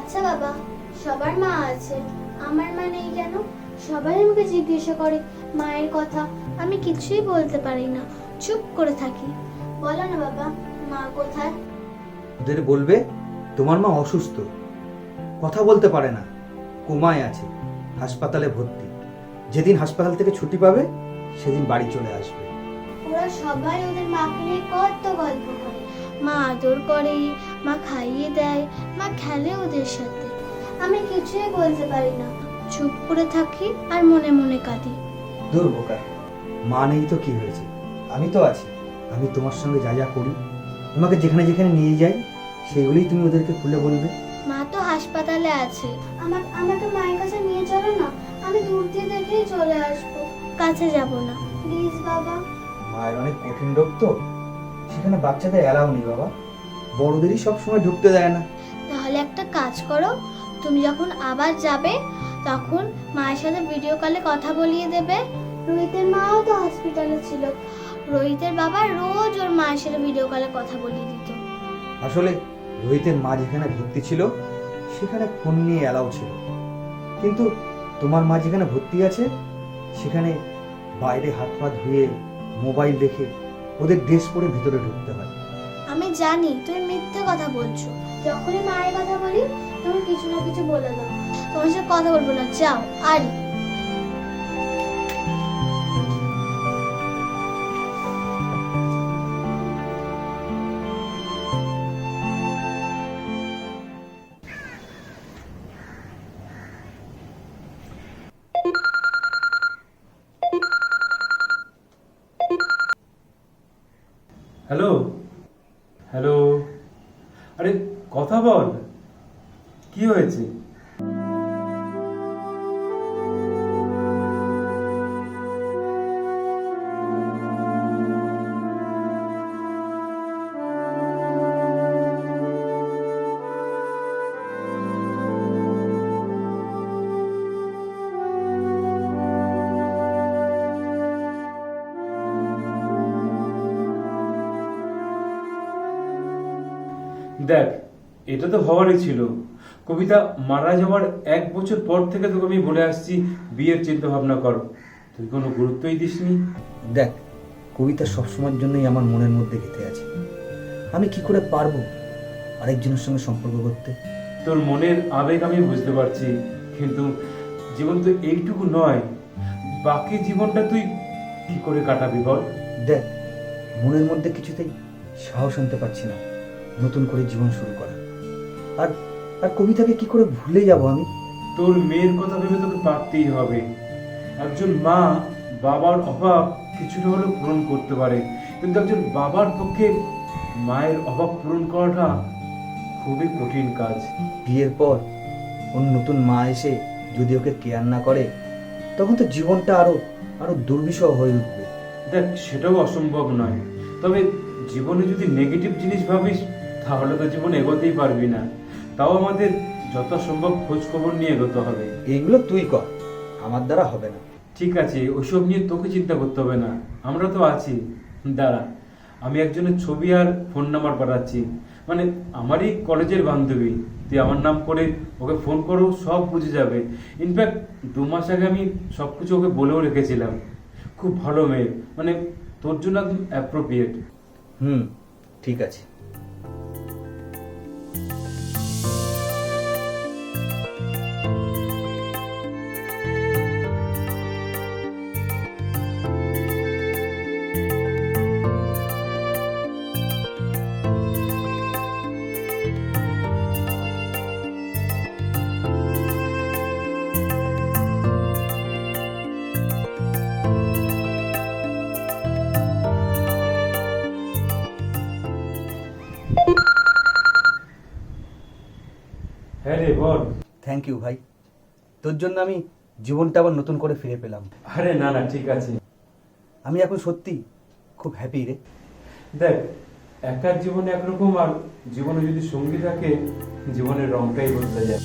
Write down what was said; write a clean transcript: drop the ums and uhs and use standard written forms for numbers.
আচ্ছা বাবা, সবার মা আছে, আমার মা নেই কেন? সবাই আমাকে জিজ্ঞাসা করে মায়ের কথা, আমি কিছুই বলতে পারি না, চুপ করে থাকি। বলো না বাবা, মা কোথায়? ওদের বলবে তোমার মা অসুস্থ, কথা বলতে পারে না, কোমায় আছে, হাসপাতালে ভর্তি। যেদিন হাসপাতাল থেকে ছুটি পাবে সেদিন বাড়ি চলে আসবে। ওরা সবাই ওদের মাকে নিয়ে কত গল্প করে, মা আদর করে, মা খাইয়ে দেয়, মা খেলে ওদের সাথে। আমি কিছুই বলতে পারি না, চুপ করে থাকি আর মনে মনে কাঁদি। দূর বোকা, মা নেই তো কি হয়েছে, আমি তো আছি। আমি তোমার সঙ্গে যা যা করি, তোমাকে যেখানে যেখানে নিয়ে যাই, সেগুলোই তুমি ওদেরকে খুলে বলবে। মা তো হাসপাতালে আছে, আমাকে মায়ের কাছে নিয়ে চলো না, আমি দূর দিয়ে দেখেই চলে আসবো, কাছে যাব না, প্লিজ বাবা। মায়ের অনেক কঠিন রোগ তো, সেখানে বাচ্চাদের এলাও নেই বাবা, বড়দেরই সব সময় ঢুকতে দেয় না। তাহলে একটা কাজ করো, তুমি যখন আবার যাবে তখন মায়ের সাথে ভিডিও কলে কথা বলিয়ে দেবে। রোহিতের মাও তো হসপিটালে ছিল, রোহিতের বাবা রোজ ওর মায়ের সাথে ভিডিও কলে কথা বলিয়ে দিত। আসলে রোহিতের মা যেখানে ভর্তি ছিল সেখানে ফোন নিয়ে এলাও ছিল, কিন্তু তোমার মা যেখানে ভর্তি আছে সেখানে বাইরে হাত পা ধুয়ে মোবাইল দেখে ওদের ড্রেস পরে ভিতরে ঢুকতে হয়। আমি জানি তুমি মিথ্যে কথা বলছো, যখনই মায়ের কথা বলি তুমি কিছু না কিছু বলে দাও। তোমার সাথে কথা বলবো না, যাও। আরে হ্যালো হ্যালো, আরে কথা বল, কি হয়েছে? দেখ, এটা তো হওয়ারই ছিল। কবিতা মারা যাওয়ার 1 বছর পর থেকে তোকে আমি বলে আসছি বিয়ের চিন্তা ভাবনা কর, তুই কোনো গুরুত্বই দিসনি। দেখ, কবিতা সবসময়ের জন্যই আমার মনের মধ্যে গেঁথে আছে। আমি কি করে পারবো আরেকজনের সঙ্গে সম্পর্ক করতে? তোর মনের আবেগ আমি বুঝতে পারছি, কিন্তু জীবন তো এইটুকু নয়, বাকি জীবনটা তুই কি করে কাটাবি বল? দেখ, মনের মধ্যে কিছুতেই সাহস আনতে পারছি না নতুন করে জীবন শুরু করা। আর আর কবিতাকে কি করে ভুলে যাব আমি? তোর মেয়ের কথা ভেবে তোকে পারতেই হবে। একজন মা বাবার অভাব কিছুটা হলেও পূরণ করতে পারে, কিন্তু একজন বাবার পক্ষে মায়ের অভাব পূরণ করাটা খুবই কঠিন কাজ। বিয়ের পর ওর নতুন মা এসে যদি ওকে কেয়ার না করে, তখন তো জীবনটা আরো আরো দুর্বিষহ হয়ে উঠবে। দেখ, সেটাও অসম্ভব নয়, তবে জীবনে যদি নেগেটিভ জিনিস ভাবিস তাহলে তো জীবনে এগোতেই পারবি না। তাও আমাদের যথাসম্ভব খোঁজ খবর নিয়ে এগোতে হবে। এইগুলো তুই কর, আমার দ্বারা হবে না। ঠিক আছে, ওইসব নিয়ে তোকে চিন্তা করতে হবে না, আমরা তো আছি। দাঁড়া, আমি একজনের ছবি আর ফোন নাম্বার পাঠাচ্ছি, মানে আমারই কলেজের বান্ধবী। তুই আমার নাম করে ওকে ফোন করো, সব বুঝে যাবে। ইনফ্যাক্ট 2 মাস আগে আমি সবকিছু ওকে বলেও রেখেছিলাম। খুব ভালো মেয়ে, মানে তোর জন্য একদম অ্যাপ্রোপ্রিয়েট। ঠিক আছে। হ্যাঁ রে, বল। থ্যাংক ইউ ভাই, তোর জন্য আমি জীবনটা আবার নতুন করে ফিরে পেলাম। আরে না না, ঠিক আছে। আমি এখন সত্যি খুব হ্যাপি রে। দেখ, একার জীবনে একরকম, আর জীবনে যদি সঙ্গী থাকে জীবনের রংটাই বদলে যায়।